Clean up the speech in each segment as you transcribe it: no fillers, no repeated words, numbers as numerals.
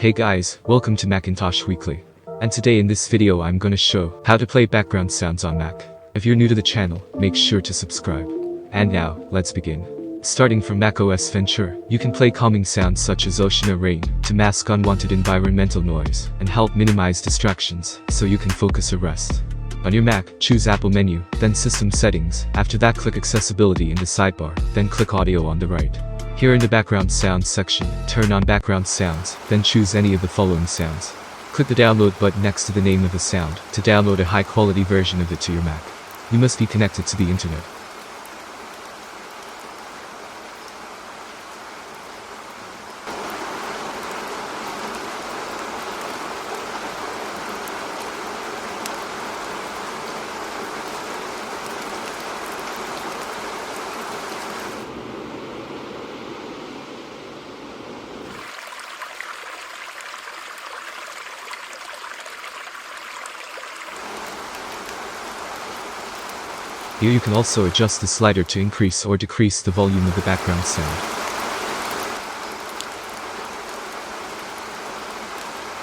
Hey guys, welcome to Macintosh Weekly. And today in this video I'm gonna show how to play background sounds on Mac. If you're new to the channel, make sure to subscribe. And now, let's begin. Starting from macOS Ventura, you can play calming sounds such as ocean or rain to mask unwanted environmental noise and help minimize distractions so you can focus or rest. On your Mac, choose Apple menu, then System Settings. After that, click Accessibility in the sidebar, then click Audio on the right. Here in the Background Sounds section, turn on Background Sounds, then choose any of the following sounds. Click the download button next to the name of the sound to download a high-quality version of it to your Mac. You must be connected to the internet. Here you can also adjust the slider to increase or decrease the volume of the background sound.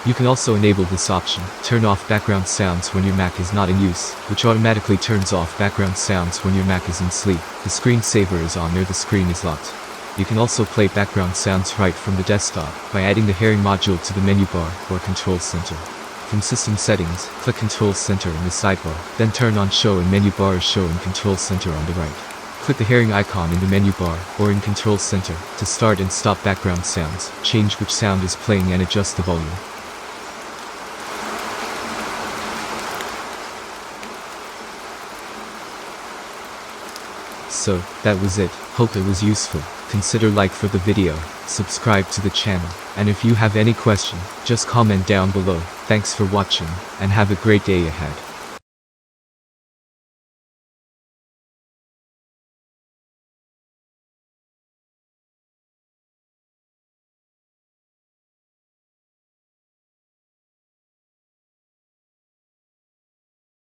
You can also enable this option, turn off background sounds when your Mac is not in use, which automatically turns off background sounds when your Mac is in sleep, the screensaver is on or the screen is locked. You can also play background sounds right from the desktop by adding the hearing module to the menu bar or control center. From System Settings, click Control Center in the sidebar, then turn on Show in Menu Bar or Show in Control Center on the right. Click the hearing icon in the menu bar or in Control Center to start and stop background sounds, change which sound is playing and adjust the volume. So, that was it. Hope it was useful. Consider like for the video, subscribe to the channel, and if you have any question, just comment down below. Thanks for watching, and have a great day ahead.